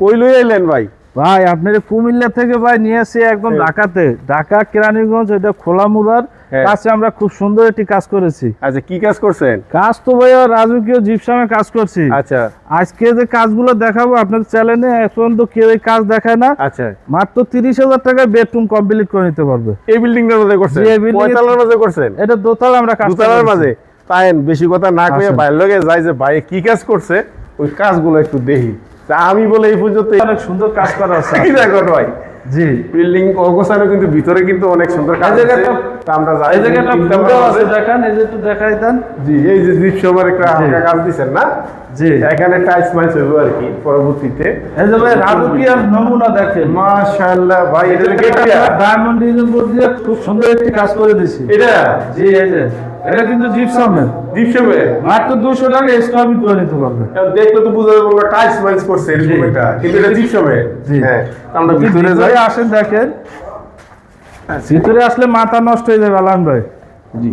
কই লই আইলেন ভাই? ভাই আপনার কুমিল্লা থেকে ভাই নিয়ে আসি একদম ঢাকাতে, ঢাকা কেরানীগঞ্জ, এটা খোলামুড়ার কাছে আমরা খুব সুন্দর একটি কাজ করেছি। আচ্ছা, কি কাজ করছেন? কাজ তো ভাই রাজকীয় জিপসামে কাজ করছি। আচ্ছা, আজকে যে কাজগুলো দেখাবো আপনার চ্যানেলে এখন তো কেউ এই কাজ দেখায় না। আচ্ছা, মাত্র 30,000 টাকায় বেডরুম কমপ্লিট করে নিতে পারবে। এই বিল্ডিংটার মধ্যে করছেন? কয়তলার মধ্যে করছেন? এটা দোতলা আমরা কাজ দোতলার মাঝে। তাইন বেশি কথা না কইয়া বাইরে লগে যাই যে ভাই কি কাজ করছে ওই কাজগুলো একটু দেখি। তা আমি বলে এই পর্যন্ত অনেক সুন্দর কাজ করা আছে। কি দেখো ভাই? জি, বিল্ডিং অগোছানো কিন্তু ভিতরে কিন্তু অনেক সুন্দর কাজ আছে। তা আমরা যাই, এই জায়গাটা পুরো আছে, দেখেন এই যে একটু দেখাই দেন। জি, এই যে জিপসামের একটা হালকা কাজ দিবেন না? জি, এখানে টাইলস মাইস হইব আর কি পরবর্তীতে। এই যে ভাই রাজকীয় নমুনা দেখেন। মাশাআল্লাহ ভাই, এটা কি ডায়মন্ড ডিজাইন দিয়ে খুব সুন্দর একটি কাজ করে দিয়েছি। এটা? জি, এই যে এটা কিন্তু জিপসামের। জিপসামে মাত্র 200 টাকা স্কয়ার ফিট করে নিতে পারবে। দেখলে তো বুঝা যাবে টাইলস মাইস করছে এরকম একটা, কিন্তু এটা জিপসামে। হ্যাঁ, আমরা ভিতরে যাই, আসেন দেখেন। ভিতরে আসলে মাথা নষ্ট হয়ে যাবে আলান ভাই। জি,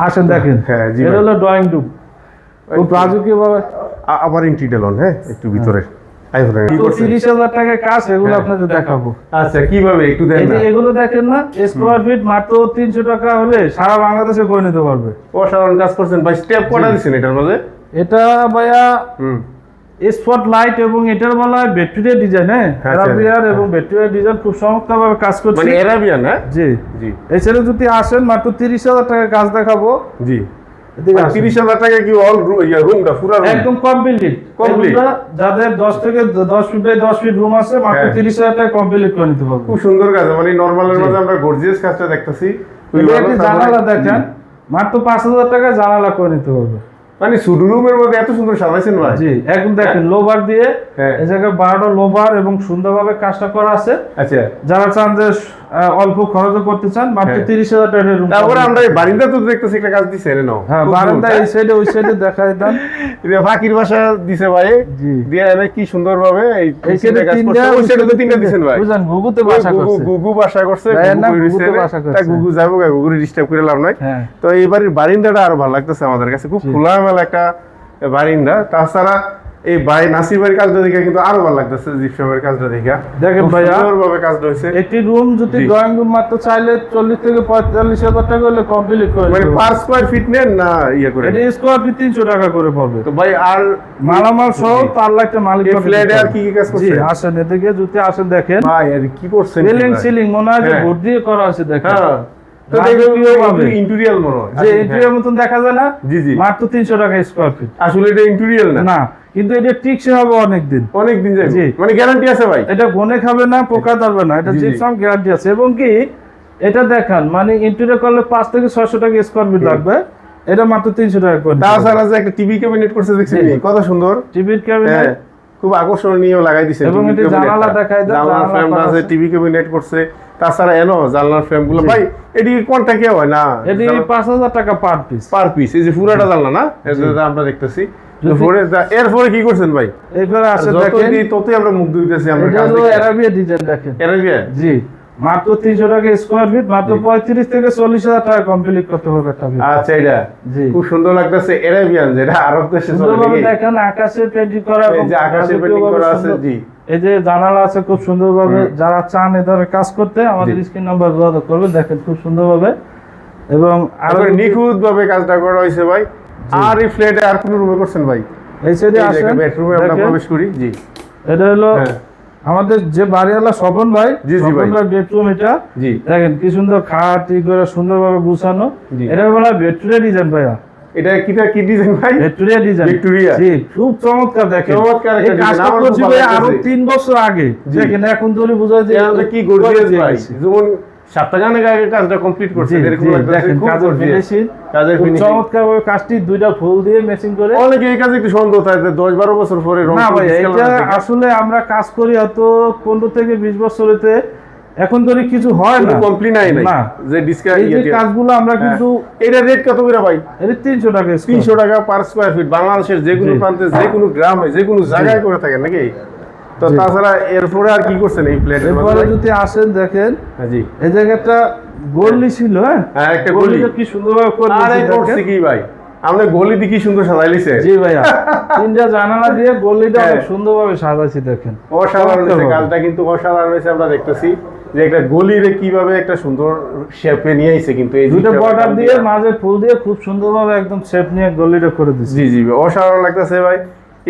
আসেন দেখেন। হ্যাঁ জি, এটা হলো ড্রয়িং রুম। খুব রাজকীয় ভাবে আবার ইন্টিরিয়র লন। হ্যাঁ, একটু ভিতরে আই বলেন কি করছেন? 30,000 টাকার কাজ, এগুলো আপনাদের দেখাবো। আচ্ছা, কিভাবে একটু দেন এই না? যে এগুলো দেখেন না, স্কয়ার ফিট মাত্র 300 টাকা হলে সারা বাংলাদেশে করে নিতে পারবে। অসাধারণ কাজ করছেন ভাই। স্টেপ কটা দিছেন এটার মধ্যে? এটা ভাইয়া স্পট লাইট এবং এটার বলা হয় ব্যাকটেরিয়া ডিজাইন। হ্যাঁ, অ্যারাবিয়ান এবং ব্যাকটেরিয়া ডিজাইন খুব চমৎকার ভাবে কাজ করছে। মানে অ্যারাবিয়ান? হ্যাঁ জি জি। এছাড়া যদি আসেন মাত্র 30,000 টাকার কাজ দেখাবো। জি, এদিকে আসেন। 30,000 টাকা কি অল রুমটা পুরো একদম কমপ্লিট। যাদের 10 থেকে 10 ফিট বাই 10 ফিট রুম আছে মাত্র 30,000 টাকা কমপ্লিট করে নিতে পারবে। খুব সুন্দর কাজ। মানে নরমালের মধ্যে আমরা গর্জিয়াস কাজটা দেখতেছি। জানালা দেখেন, মাত্র 5,000 টাকা জানালা করে নিতে পারবে। মানে শুধু রুমের মধ্যে এত সুন্দর সাজাইছেন ভাই? জি, একদম দেখেন লোভার দিয়ে এই জায়গায় 12টা লোভার এবং সুন্দরভাবে কাজটা করা আছে। আচ্ছা, যারা চান যে অল্প খরচে করতে চান মাত্র 30,000 টাকা রুম। তারপরে আমরা এই বারিন্দা তো দেখতেছি একটা কাজ দিছে এনে নাও। হ্যাঁ, বারান্দা এই সাইডে ওই সাইডে দেখাই দেন। এটা ফাকির বাসা দিছে ভাই। জি, দিয়ে এনে কি সুন্দরভাবে এই সাইডে কাজ করছে। ওই সাইডে তো তিনটা দিছেন ভাই। বুঝেন গুগুতে বাসা করছে। গুগু বাসা করছে। গুগুতে বাসা করছে। তা গুগু যাবো, গুগুরে ডিস্টার্ব করে লাভ নাই। হ্যাঁ, তো এইবারের বারিন্দাটা আরো ভালো লাগতেছে আমাদের কাছে। খুব খোলামেলা একটা বারিন্দা। তাছাড়া এই ভাই নাসির ভাইয়ের কাজটা দেখে কিন্তু আরো ভালো লাগতেছে। জিপসামের কাজটা দেখে দেখেন ভাইয়া সুন্দরভাবে কাজটা হয়েছে। একটি রুম যদি ড্রয়িং রুম মাত্র চাইলে 40 থেকে 45,000 টাকা হলে কমপ্লিট করে মানে পার স্কয়ার ফিট নেন না ইয়া করে? এটা স্কয়ার ফিট 300 টাকা করে পড়বে। তো ভাই আর মালামাল সহ তার লাগতে মালিক এই ফ্ল্যাটে আর কি কি কাজ করছে? জি, আসেন এদিকে যদি আসেন দেখেন। ভাই আর কি করছেন? সিলিং মনে হয় যে বোর্ড দিয়ে করা আছে দেখেন। হ্যাঁ, তো দেখো ইন্টেরিয়র মনে হয় যে ইন্টেরিয়র মতন দেখা যায় না? জি জি, মাত্র 300 টাকা স্কয়ার ফিট। আসলে এটা ইন্টেরিয়র না? না, কিন্তু এটা টিকসই হবে অনেক দিন। অনেক দিন যাবে? জি, মানে গ্যারান্টি আছে ভাই? এটা গনে খাবে না, পোকা ধরবে না, এটা জিপসাম গ্যারান্টি আছে। এবং কি এটা দেখান মানে ইন্টেরিয়র করলে 5 থেকে 600 টাকা স্কয়ার ফিট লাগবে, এটা মাত্র 300 টাকা করে। তাছাড়া যে একটা টিভি ক্যাবিনেট করছে দেখছেন, কত সুন্দর টিভির ক্যাবিনেট, খুব আকর্ষণীয় লাগাই দিয়েছে। এবং এটা জানালা দেখায় দেন, জানালার ফ্রেম আছে, টিভি ক্যাবিনেট করছে। তাছাড়া এনো জানলার ফ্রেমগুলো ভাই এটি কোনটা কে হয় না? এটি 5,000 টাকা পার পিস। Per piece. এই যে পুরাটা জানলা না, এটা আমরা দেখতেছি। এরপরে কি করছেন ভাই? এরপরে আছে দেখেন ততই আমরা মুগ্ধ হইতেছি। আমরা এটা হলো অ্যারাবিয়া ডিজাইন দেখেন। অ্যারাবিয়া? জি, মাত্র 300 টাকা স্কয়ার ফিট, মাত্র 35 থেকে 40,000 টাকা কমপ্লিট করতে হবে একটা। আচ্ছা, এটা জি খুব সুন্দর লাগতেছে। অ্যারাবিয়ান যেটা আরব দেশে চলে নাকি? দেখেন আকাশে পেইন্টিং করা, এই যে আকাশে পেইন্টিং করা আছে। জি, এই যে জানালা আছে খুব সুন্দরভাবে। যারা চান এই ধরনের কাজ করতে আমাদের স্ক্রিন নাম্বার যোগাযোগ করবেন। দেখেন খুব সুন্দরভাবে এবং আরো নিখুঁত ভাবে কাজটা করা হয়েছে ভাই। আর এই ফ্ল্যাটে আর কোন রুমে করছেন ভাই? এই সাইডে আসেন, বেডরুমে আমরা প্রবেশ করি। জি, এটা হলো আমাদের যে বাড়িওয়ালা স্বপন ভাই। জি জি ভাই, বেডরুম এটা। জি, দেখেন কি সুন্দর খাট ই করে সুন্দরভাবে গুছানো। এটা বলা ভিক্টোরিয়া ডিজাইন ভাইয়া। এটা কি ডিজাইন ভাই? Victoria design. ভিক্টোরিয়া? জি, খুব চমৎকার। দেখেন চমৎকার এই কাজটা করছি ভাই আরো 3 বছর আগে। দেখেন এখন তো বোঝা যায় যে কি গর্জিয়াস ভাই। যেমন 7 টাকা আগে কাজটা কমপ্লিট করছে এরকম লাগছে। দেখেন কাজের ফিনিশিং, কাজের ফিনিশিং চমৎকার ভাবে কাজটি 2টা ফুল দিয়ে ম্যাচিং করে। অনেকে এই কাজে একটু সন্দেহ থাকে 10-12 বছর পরে রং। না ভাই, এটা আসলে আমরা কাজ করি হয়তো 15 থেকে 20 বছর হতে, এখন ধরে কিছু হয় না, কমপ্লিট নাই না যে ডিসকাস এই যে কাজগুলো আমরা কিন্তু। এটা রেট কত করে ভাই? এটা 300 টাকা। 300 টাকা পার স্কয়ার ফিট। বাংলাদেশের যে কোনো প্রান্তে, যে কোনো গ্রামে, যে কোনো জায়গায় করে থাকেন নাকি? তো তাছাড়া এরপরে আর কি করছেন এই প্লেটের মধ্যে? এরপরে যদি আসেন দেখেন। জি, এই জায়গাটা গলি ছিল। হ্যাঁ, একটা গলি কি সুন্দরভাবে করে করছে কি ভাই? আমাদের গলি দিয়ে কি সুন্দর সাজাইলিছে। জি ভাইয়া, 3টা জানালা দিয়ে গলিটা অনেক সুন্দরভাবে সাজাইছি দেখেন। অসাধারণ হয়েছে, কাজটা কিন্তু অসাধারণ হয়েছে। আমরা দেখতেছি যে একটা গলিরে কিভাবে একটা সুন্দর শেপে নিয়ে আইছে, কিন্তু এই দুটো জিপটা বর্ডার দিয়ে মাঝে ফুল দিয়ে খুব সুন্দরভাবে একদম শেপ নিয়ে গলিটা করে দিছি। জি জি ভাই, অসাধারণ লাগতেছে ভাই।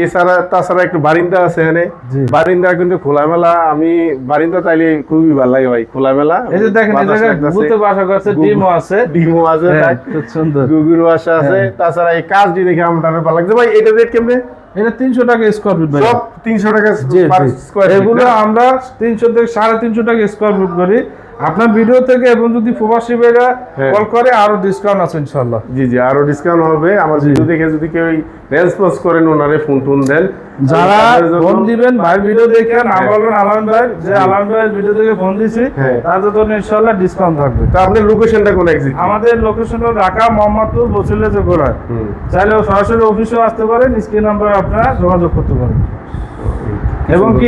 এছাড়া তাছাড়া একটু বারিন্দা আছে এখানে, জি। বারিন্দা কিন্তু খোলামেলা, আমি বারিন্দা তাইলে খুবই ভালো লাগে ভাই, খোলামেলা। এই যে দেখেন এই জায়গায় ভূতে বাসা করছে, ডিমও আছে, ডিমও আছে, হ্যাঁ, খুব সুন্দর গুগুর বাসা আছে। তাছাড়া এই কাজটি দেখে আমার ভালো লাগছে ভাই। এটা রেট কেমনে? এটা 300 টাকা স্কয়ার ফিট ভাই। সব 300 টাকা জি, পার জি। Square feet. এগুলো আমরা 300 থেকে 350 টাকা স্কয়ার ফিট করি। আপনার ভিডিও থেকে এবং যদি প্রবাসী ভাইরা হ্যাঁ। কল করে আরো ডিসকাউন্ট আছে ইনশাআল্লাহ। জি জি, আরো ডিসকাউন্ট হবে। আমার জি। ভিডিও দেখে যদি কেউ রেসপন্স করেন, ওনারে ফোন টোন দেন, যারা তাদের জন্য- ফোন দিবেন ভাই ভিডিও দেখে নাম বলবেন আলাম ভাই, যে আলাম ভাইয়ের ভিডিও থেকে ফোন দিছি, হ্যাঁ। তাদের জন্য ইনশাআল্লাহ ডিসকাউন্ট থাকবে। তো আপনার লোকেশনটা কোন এক্সিট? আমাদের লোকেশন হলো ঢাকা মোহাম্মদপুর বসিলা যে গোড়ায়। চাইলে সরাসরি অফিসেও আসতে পারেন, স্ক্রিন নাম্বার আপনারা যোগাযোগ করতে পারেন। এবং কি